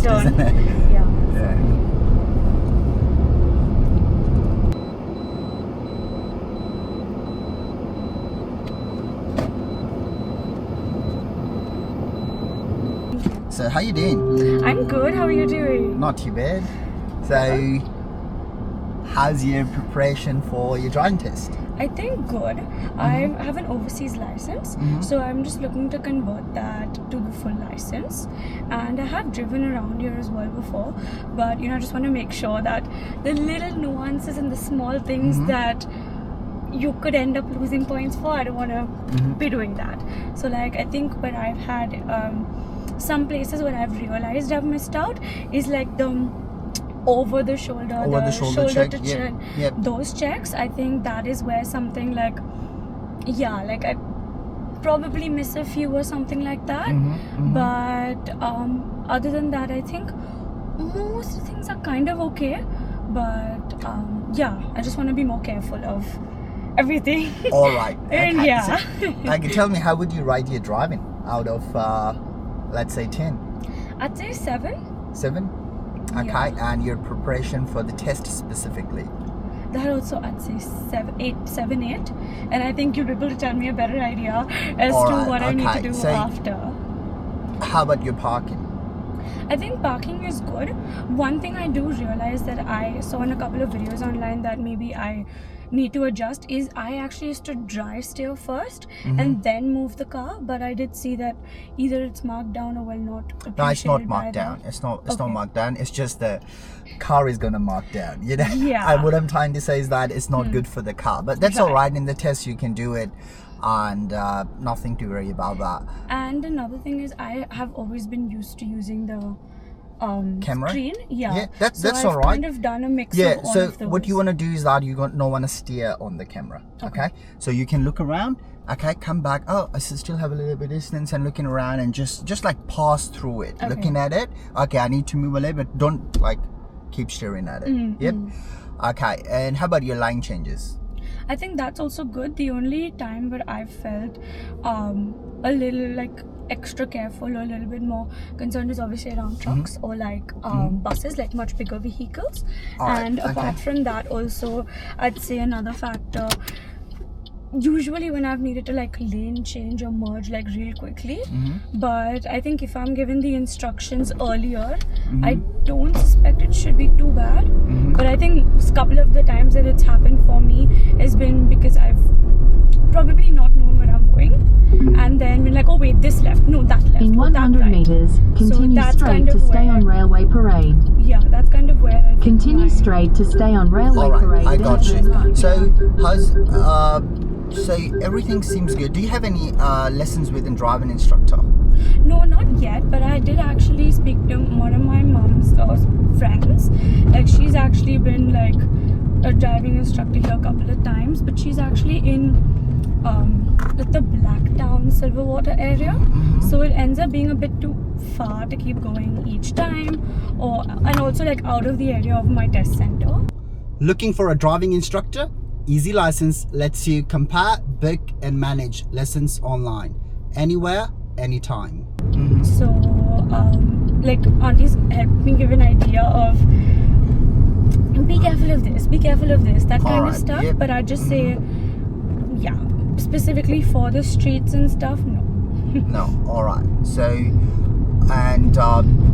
test, done. isn't it? Yeah. Yeah. So how you doing? I'm good. How are you doing? Not too bad. So how's your preparation for your driving test? I think good. I have an overseas license, so I'm just looking to convert that to the full license. And I have driven around here as well before, but I just want to make sure that the little nuances and the small things that you could end up losing points for, I don't want to be doing that. So like, I think when I've had some places where I've realized I've missed out is like the over the shoulder check. to chin, Yep. those checks. I think that is where something like, like I probably miss a few or something like that. But other than that, I think most things are kind of okay. But I just want to be more careful of everything. All right. And okay. yeah. So, like, tell me, how would you rate your driving out of, let's say 10? I'd say 7. 7? Okay. Yeah. And your preparation for the test specifically? That also I'd say 7, 8. And I think you'll be able to tell me a better idea as All to right, what I need to okay. do So, after. How about your parking? I think parking is good. One thing I do realize that I saw in a couple of videos online that maybe I need to adjust is I actually used to dry steer first and then move the car, but I did see that either it's marked down or not appreciated. No, it's not marked down. It's not marked down. It's just the car is gonna mark down. Yeah. And what I'm trying to say is that it's not good for the car. But that's all right. In the test you can do it, and nothing to worry about that. And another thing is I have always been used to using the camera screen. Yeah, that's so all I've right. kind of done a mix of all so of those. what you want to do is that you don't want to steer on the camera. Okay, so you can look around. Okay, come back. Oh, I still have a little bit of distance, and looking around and just like pass through it, looking at it. Okay, I need to move a little bit. Don't like keep staring at it. Yep. Okay, and how about your line changes? I think that's also good. The only time where I felt a little like extra careful or a little bit more concerned is obviously around trucks or like buses, like much bigger vehicles. And apart from that, also I'd say another factor, usually when I've needed to like lane change or merge like real quickly, but I think if I'm given the instructions earlier, I don't suspect it should be too bad. But I think a couple of the times that it's happened for me has been because I've probably not known where I'm going, and then been like, oh wait, this left, no, that left, in 100 that right. meters, continue that's straight kind to of stay on Railway Parade. Yeah, that's kind of where I think Continue straight to stay on Railway Parade. I got you. So how's so everything seems good. Do you have any lessons with a driving instructor? No, not yet, but I did actually speak to one of my mom's friends. Like, she's actually been like a driving instructor here a couple of times, but she's actually in like the Blacktown Silverwater area, so it ends up being a bit too far to keep going each time, and also like out of the area of my test center. Looking for a driving instructor? Easy License lets you compare, book and manage lessons online, anywhere, anytime. So like aunties helped me give an idea of be careful of this, that kind of stuff. But I just say specifically for the streets and stuff, no. All right. So and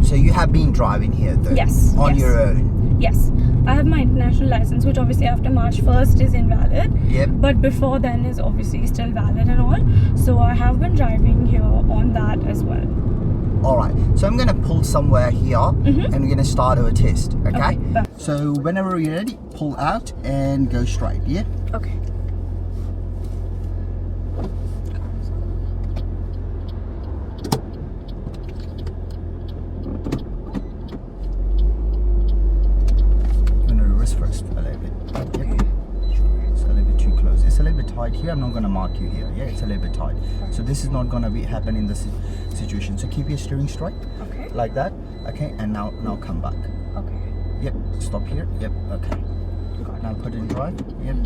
so you have been driving here though? Yes. On your own? Yes, I have my international license, which obviously after March 1st is invalid. Yep. But before then is obviously still valid and all. So I have been driving here on that as well. Alright, so I'm going to pull somewhere here and we're going to start our test, okay? So whenever you're ready, pull out and go straight, yeah? Okay. First a little bit. Yep. It's a little bit too close. It's a little bit tight here. I'm not going to mark you here. Yeah, it's a little bit tight. So this is not going to be happen in this situation. So keep your steering straight. Okay. Like that. Okay. And now come back. Okay. Yep. Stop here. Yep. Okay. Now put it in drive. Yep.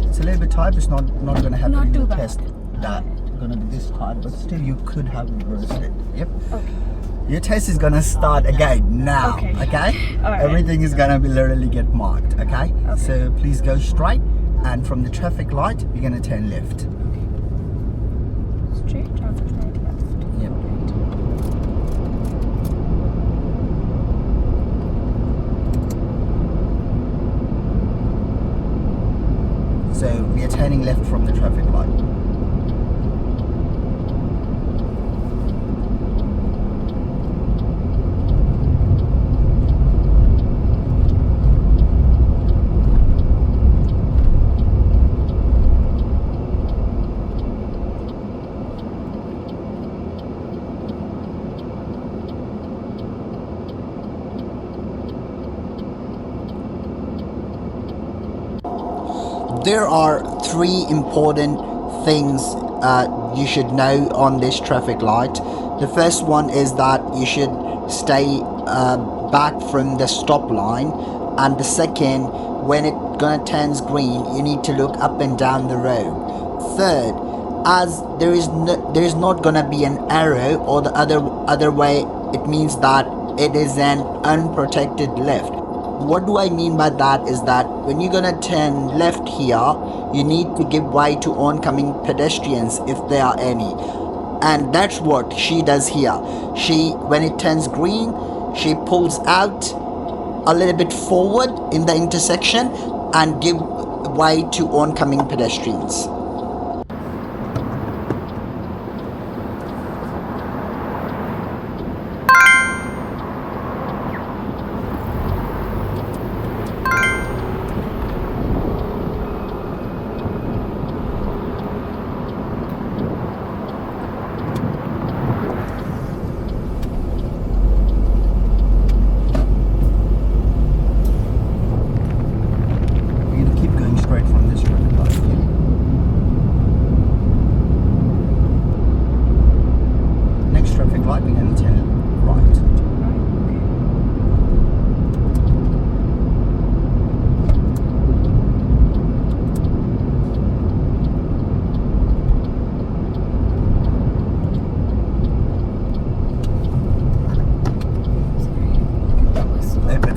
It's a little bit tight. It's not going to happen in the test. That going to be this hard, but still you could have reversed it. Yep. Okay. Your test is gonna start again now. Okay. Okay? All right. Everything is gonna be literally get marked. Okay? Okay. So please go straight, and from the traffic light, you're gonna turn left. Straight, traffic light left. Yep. So we are turning left from the traffic light. There are three important things you should know on this traffic light. The first one is that you should stay back from the stop line, and the second, when it gonna turns green, you need to look up and down the road. Third, as there is not gonna be an arrow or the other way, it means that it is an unprotected left. What do I mean by that is that when you're gonna turn left here, you need to give way to oncoming pedestrians if there are any. And that's what she does here. When it turns green, she pulls out a little bit forward in the intersection and give way to oncoming pedestrians.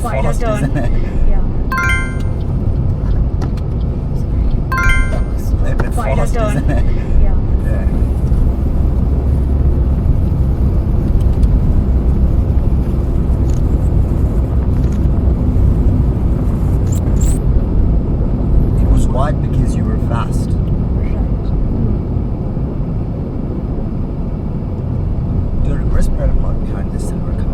Wider turn. Isn't it? Yeah. A bit Wider fast, turn. isn't it? Yeah. Yeah. It was wide because you were fast. The reverse parallel park behind the silver car.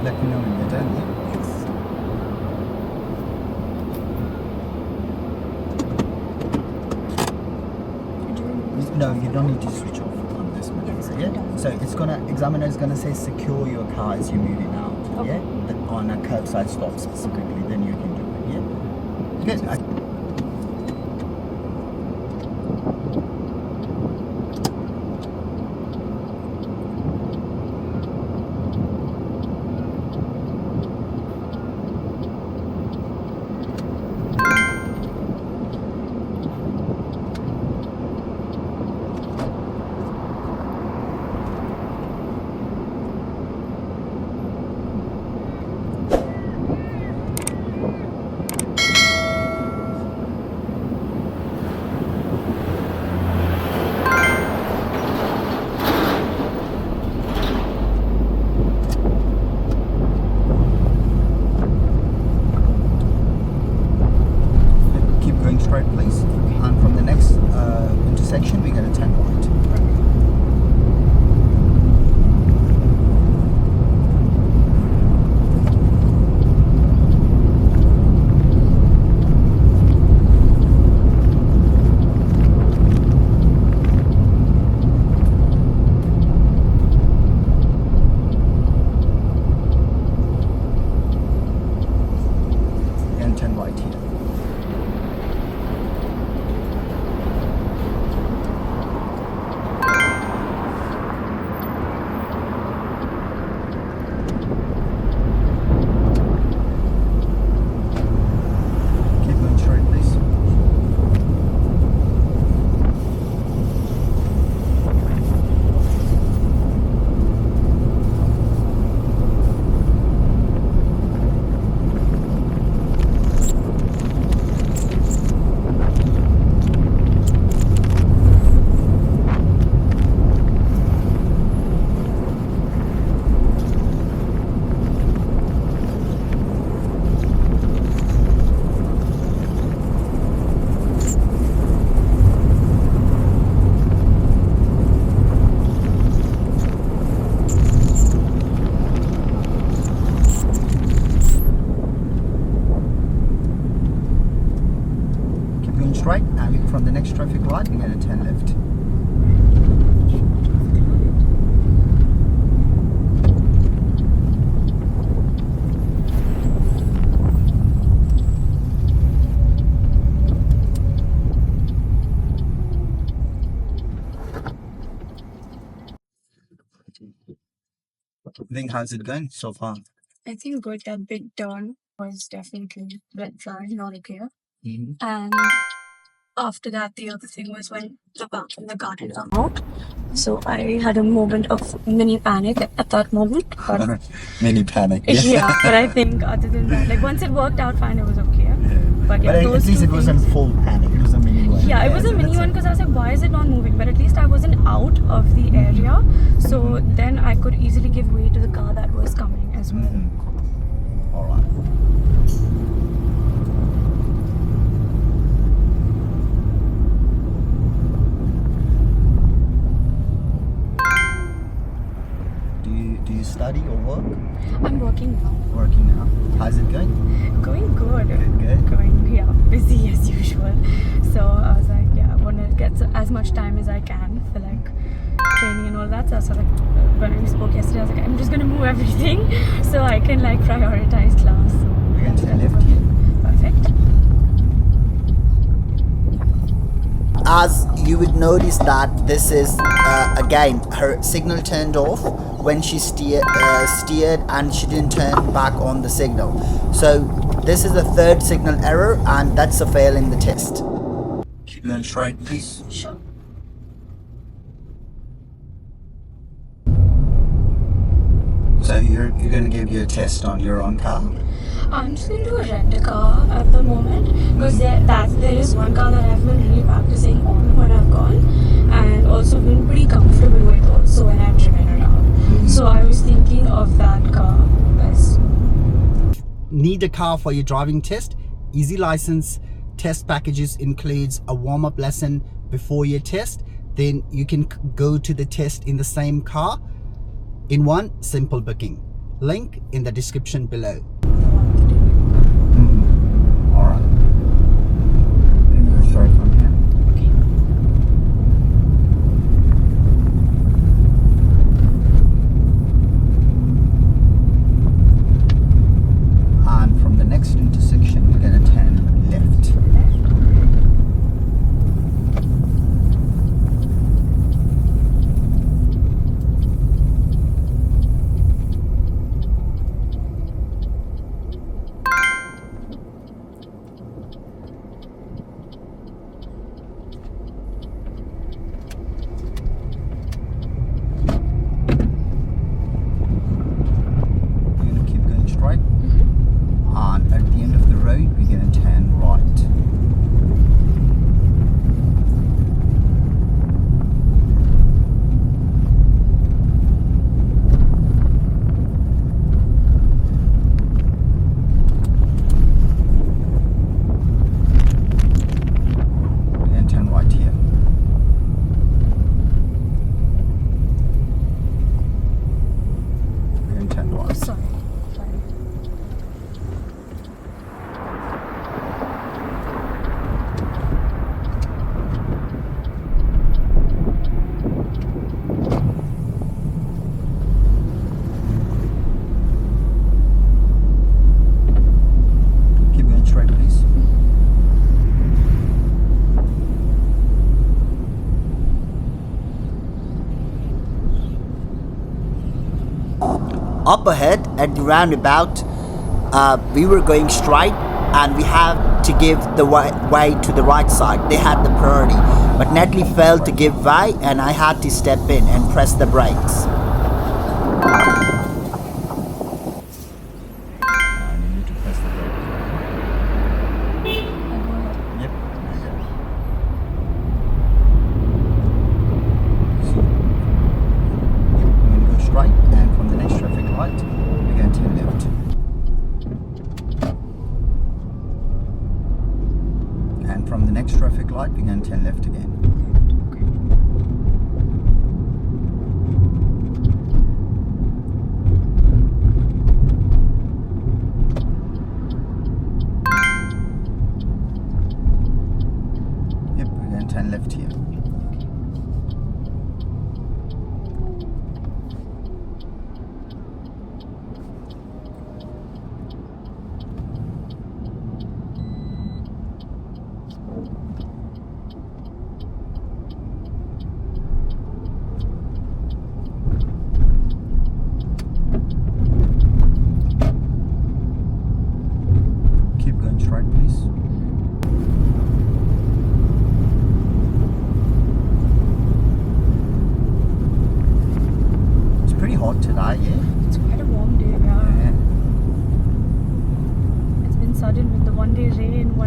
Let me know when you're done. No, you don't need to switch off on this maneuver. Yeah. So it's examiner is gonna say secure your car as you're moving out. Okay. Yeah. On a curbside stop specifically, then you can do it. Yeah. Good. from the next traffic light, we're going to turn left. I think how's it going so far? I think good. That big turn was definitely red flag, not okay. Mm-hmm. And after that, the other thing was when the back in the garden come out. So I had a moment of mini panic at that moment. But Mini panic. yeah, but I think other than that, like once it worked out fine, it was okay. Yeah. But yeah, But those at least two it wasn't things- full panic. It was a mini one. Yeah, it was a so mini that's one because I was like, why is it not moving? But at least I wasn't out of the area, so then I could easily give way to the car that was coming as well. Mhm. All right. Do you study or work? I'm working now. Working now. How's it going? Going good. Good. Going, yeah, busy as usual. So I was like, yeah, I want to get as much time as I can for like training and all that. So I was like, when we spoke yesterday, I was like, I'm just going to move everything so I can like prioritize class. So, We're going to the left here. perfect. As you would notice that this is again her signal turned off when she steered and she didn't turn back on the signal. So this is the third signal error and that's a fail in the test. Keep going straight, please. Sure. So you're going to give you a test on your own car. I'm just going to rent a car at the moment because there is one car that I've been really practicing on when I've gone and also been pretty comfortable with also when I've driven around. So I was thinking of that car as Need a car for your driving test? Easy License test packages includes a warm-up lesson before your test. Then you can go to the test in the same car in one simple booking. Link in the description below. All right. Maybe we'll start from here. And from the next intersection, we're going to turn left. We're going to keep going straight. And at the end of the road, we're going to turn right. We're going to turn right here. We're going to turn right. sorry. Keep going straight, please. Up ahead at the roundabout, we were going straight and we had to give the way to the right side. They had the priority. But Natalie failed to give way and I had to step in and press the brakes. You need to press the brake. Yep. We're going to go straight and from the next traffic light, we're going to turn left. And from the next traffic light, we're going to turn left again. Yep, we're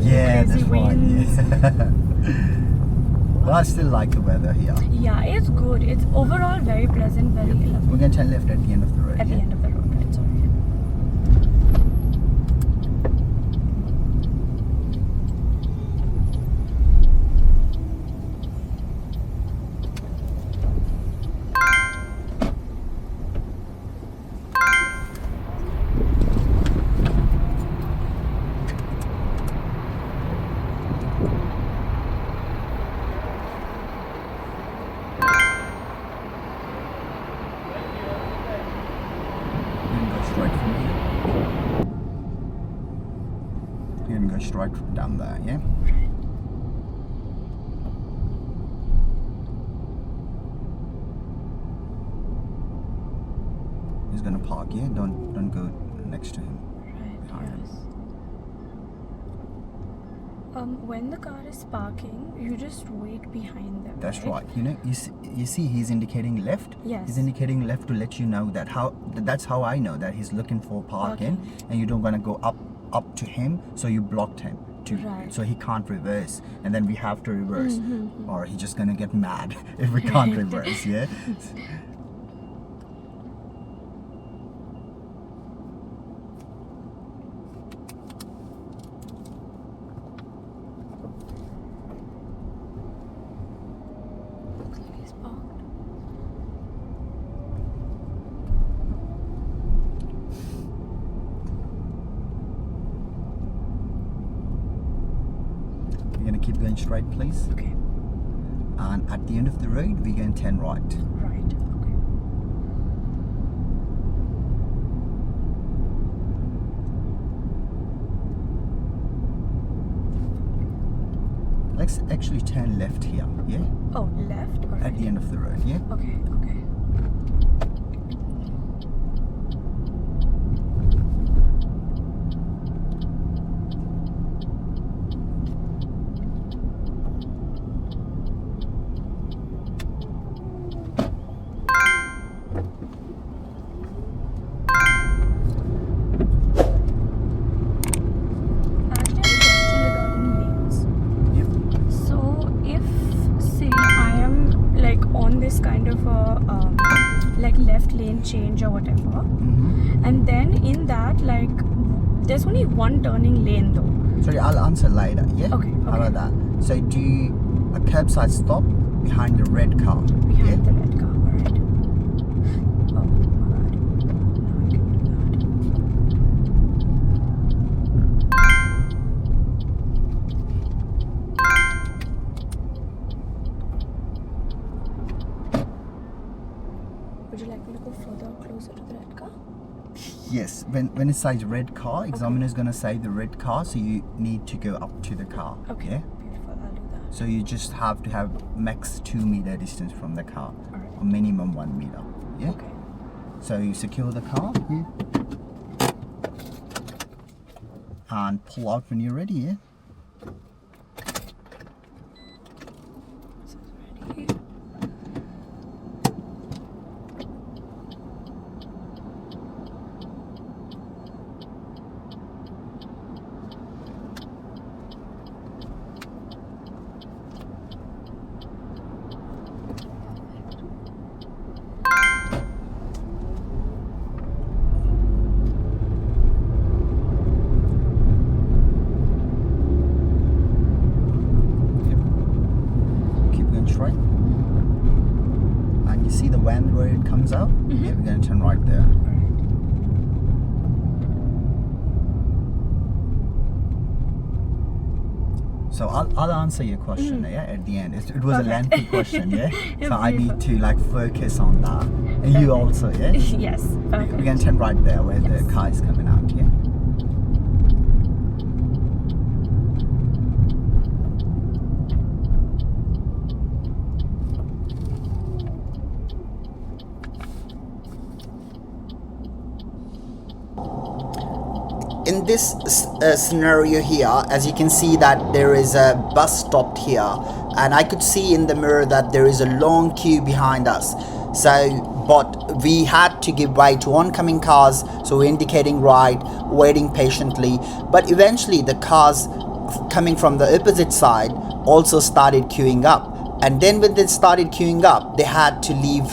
Yeah, crazy that's right. winds. Yeah. But I still like the weather here. Yeah, it's good. It's overall very pleasant, very lovely. We're going to turn left at the end of the road. At the yeah? end of the road, right? Sorry. And go straight from here. You're going to go straight from down there, yeah? He's going to park, yeah? Don't go next to him. Right, Behind him. yes. When the car is parking, you just wait behind them. That's right. You know, you see he's indicating left. Yes. He's indicating left to let you know that that's how I know that he's looking for parking, and you don't gonna go up to him, so you blocked him Right. so he can't reverse, and then we have to reverse, or he's just gonna get mad if we can't reverse. Yeah. Looks like he's parked. We're gonna keep going straight, please, Okay. and at the end of the road we're going to turn right. Right. Okay. Let's actually turn left here. Yeah. Oh, left or At right? the end of the road. Yeah. Okay. Okay. Actually, I have a question regarding lanes. Yep. So, if say I am like on this kind of a like left lane change or whatever, and then in that like there's only one turning lane though. Sorry, I'll answer later. Yeah. Okay, How okay. about that? So do a curbside stop behind the red car. Behind yeah. the red car, alright. Oh my bad. Now I can do that. Would you like me to go further closer to the red car? Yes. When it says red car, examiner is gonna say the red car, so you need to go up to the car. Okay. Yeah. Beautiful, I'll do that. So you just have to have max 2 meter distance from the car, Alright. or minimum 1 meter. Yeah. Okay. So you secure the car. Yeah. And pull out when you're ready. Yeah. This is ready. Keep going straight. And you see the van where it comes out? Yeah, we're going to turn right there. Alright. So I'll answer your question yeah, at the end. It was a Okay. lengthy question, yeah? Yeah, So I need beautiful. to like focus on that. And you also, yeah? Yes, We're perfect. going to turn right there where the Yes. car is coming out, yeah? In this scenario here, as you can see that there is a bus stopped here, and I could see in the mirror that there is a long queue behind us. So, but we had to give way to oncoming cars, so we're indicating right, waiting patiently. But eventually the cars coming from the opposite side also started queuing up. And then when they started queuing up, they had to leave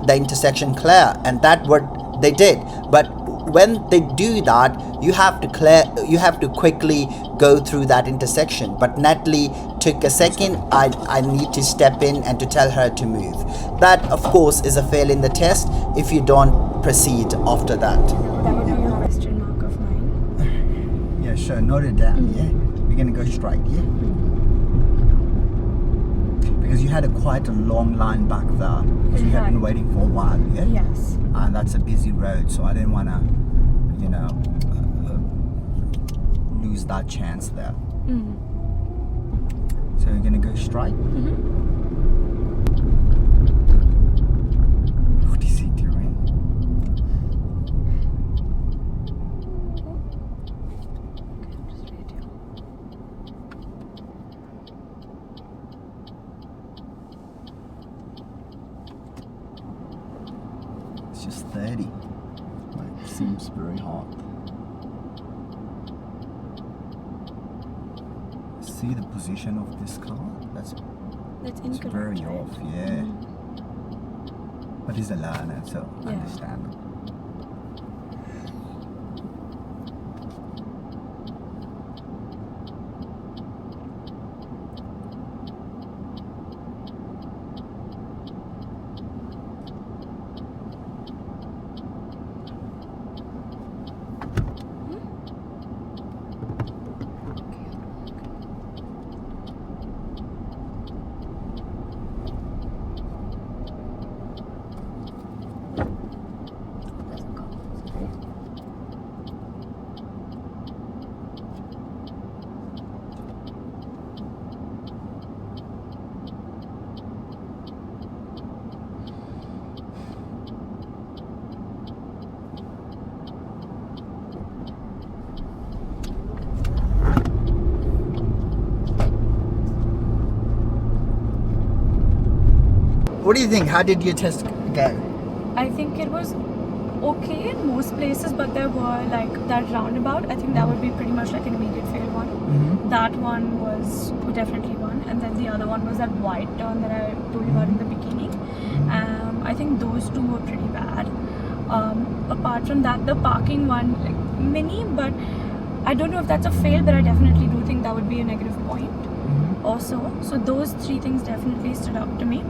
the intersection clear, and that what they did. But when they do that, you have to quickly go through that intersection. But Natalie took a second. I need to step in and to tell her to move. That of course is a fail in the test if you don't proceed after that. That would be a question mark of mine. Yeah, sure, note it down. Yeah, we're gonna go straight. Yeah, because you had quite a long line back there because we had been waiting for a while. Yeah. Yes. And that's a busy road, so I didn't want to, lose that chance there. So we're gonna go straight. What is he doing? It's just 30. Like, seems very hot. See the position of this car? That's incorrect. very right? off, yeah. But he's a learner, so Yeah. understand. What do you think? How did your test go? I think it was okay in most places, but there were like that roundabout. I think that would be pretty much like an immediate fail one. That one was definitely one, and then the other one was that wide turn that I told you about in the beginning. I think those two were pretty bad. Apart from that, the parking one, like mini, but I don't know if that's a fail, but I definitely do think that would be a negative point also. So those three things definitely stood out to me.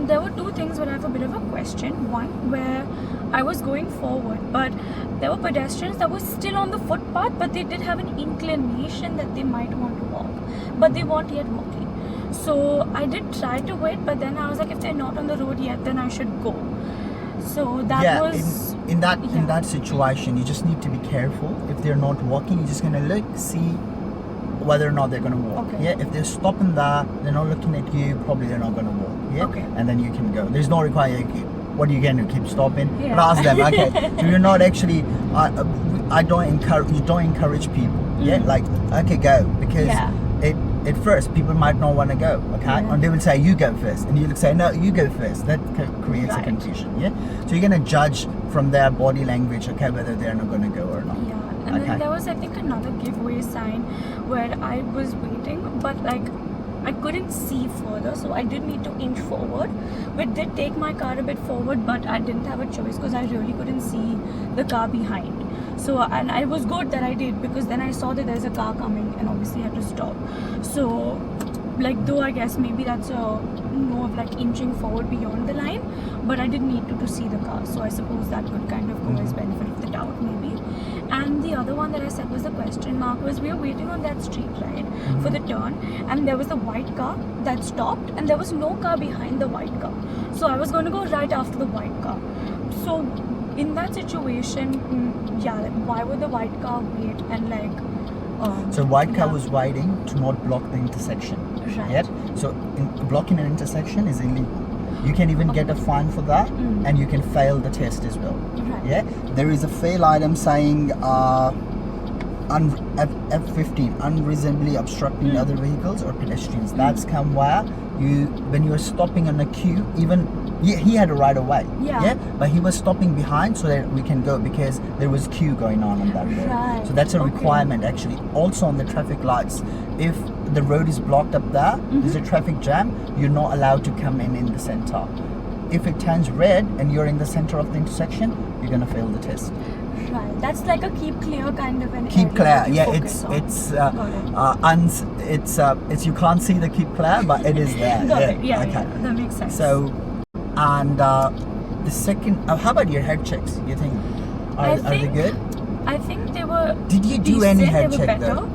There were two things where I have a bit of a question. One where I was going forward, but there were pedestrians that were still on the footpath, but they did have an inclination that they might want to walk, but they weren't yet walking. So I did try to wait, but then I was like, if they're not on the road yet, then I should go. So that was in that situation, you just need to be careful. If they're not walking, you're just gonna look, see whether or not they're gonna walk. Okay. Yeah, if they're stopping there, they're not looking at you, probably they're not gonna walk. Yeah, Okay. and then you can go. There's no requirement. What are you gonna keep stopping? Yeah. But ask them. Okay, so you're not actually. I don't encourage. You don't encourage people. Yeah, like okay, go because at first people might not want to go. Okay, and they will say you go first, and you'll say no, you go first. That creates a confusion. Yeah, so you're gonna judge from their body language. Okay, whether they're not gonna go or not. Yeah, and then there was I think another giveaway sign where I was waiting, but like I couldn't see further, so I did need to inch forward, which did take my car a bit forward, but I didn't have a choice because I really couldn't see the car behind. So, and I was good that I did, because then I saw that there's a car coming and obviously I had to stop. So like, though I guess maybe that's a more of like inching forward beyond the line, but I did need to see the car, so I suppose that could kind of go as benefit of the doubt maybe. And the other one that I said was the question mark was we were waiting on that street right for the turn, and there was a white car that stopped and there was no car behind the white car, so I was going to go right after the white car. So in that situation, why would the white car wait and like so white car was waiting to not block the intersection. Right. Yeah. So blocking an intersection is illegal. You can even get a fine for that, and you can fail the test as well. Right. Yeah. There is a fail item saying F15 unreasonably obstructing other vehicles or pedestrians. That's come where when you're stopping on a queue, even he had a right of way. Yeah. But he was stopping behind so that we can go because there was queue going on that road. Right. So that's a Okay. requirement actually. Also on the traffic lights, if the road is blocked up there, there's a traffic jam, you're not allowed to come in the center. If it turns red and you're in the center of the intersection, you're gonna fail the test. Right. That's like a keep clear kind of an Keep area clear. that you Yeah, focus on. it's you can't see the keep clear, but it is there. Got it. Yeah, Okay. yeah, that makes sense. So, and the second, how about your head checks? You think are they think- good? I think they were. Did you do decent, any head they were check better. though?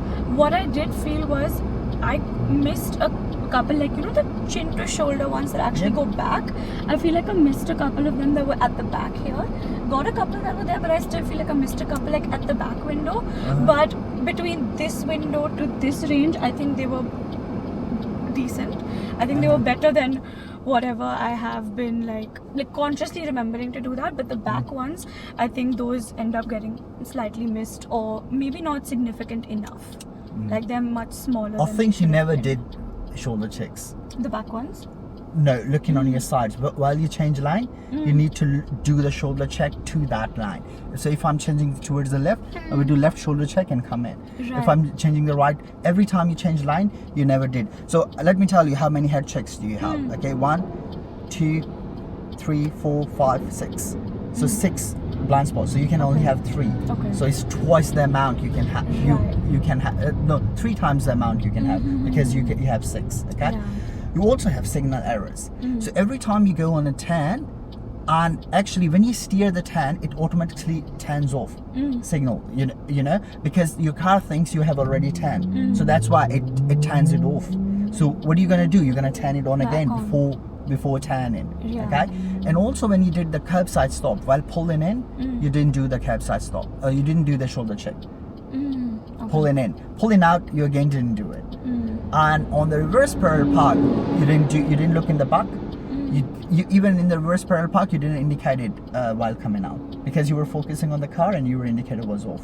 What I did feel was I missed a couple, like the chin to shoulder ones that actually Yeah. go back. I feel like I missed a couple of them that were at the back here. Got a couple that were there, but I still feel like I missed a couple like at the back window. But between this window to this range, I think they were decent. I think they were better than whatever I have been like consciously remembering to do that. But the back ones, I think those end up getting slightly missed or maybe not significant enough. Like they're much smaller. I than think they you should have never been. did shoulder checks. The back ones. No, looking on your sides. But while you change line, you need to do the shoulder check to that line. So if I'm changing towards the left, I will do left shoulder check and come in. If Right. I'm changing the right, every time you change line, you never did. So let me tell you how many head checks do you have. Okay, 1, 2, 3, 4, 5, 6. So 6 blind spots. So you can only have 3. Okay. So it's twice the amount you can have. Right. You can have no 3 times the amount you can have because you have 6. Okay. Yeah. You also have signal errors. So every time you go on a turn, and actually when you steer the turn, it automatically turns off signal. You know because your car thinks you have already turned. So that's why it turns it off. So what are you gonna do? You're gonna turn it on Back again on. before turning. Yeah. Okay. And also when you did the curbside stop while pulling in, you didn't do the curbside stop. You didn't do the shoulder check. Okay. Pulling out, you again didn't do it. And on the reverse parallel park, you didn't look in the back. You even in the reverse parallel park, you didn't indicate it while coming out because you were focusing on the car and your indicator was off.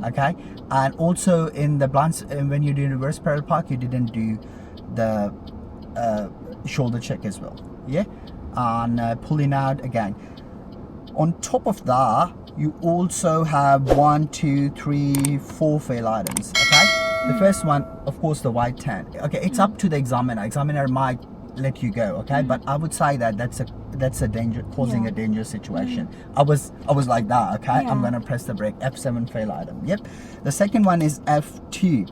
Okay. And also in the blinds, when you did reverse parallel park, you didn't do the shoulder check as well. Yeah. And pulling out again. On top of that, you also have 1, 2, 3, 4 fail items. Okay. The first one, of course, the white tan. Okay, it's up to the examiner. Examiner might let you go. Okay, but I would say that that's a danger, causing a dangerous situation. I was like that. Okay, I'm Yeah. gonna press the brake. F7 fail item. Yep. The second one is F2.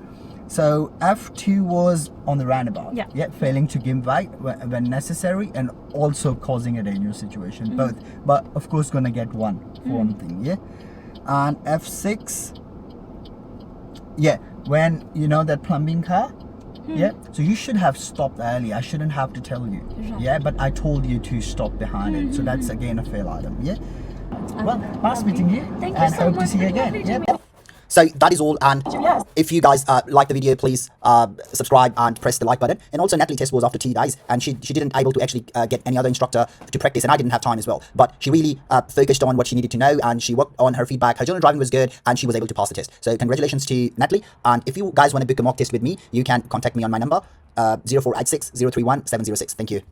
So F2 was on the roundabout. Yeah. Failing to give way when necessary and also causing a dangerous situation. Both, but of course gonna get one for one thing. Yeah. And F6. Yeah, when you know that plumbing car. Yeah, so you should have stopped early. I shouldn't have to tell you. Right. Yeah, but I told you to stop behind it. So that's again a fail item. Yeah. Well, nice meeting you. Thank you and so hope much to see you for again. meeting Yeah. me. So that is all, and Yes. if you guys like the video, please subscribe and press the like button. And also Natalie test was after 2 days, and she didn't able to actually get any other instructor to practice, and I didn't have time as well. But she really focused on what she needed to know, and she worked on her feedback. Her general driving was good, and she was able to pass the test. So congratulations to Natalie. And if you guys want to book a mock test with me, you can contact me on my number 0486 031 706. Thank you.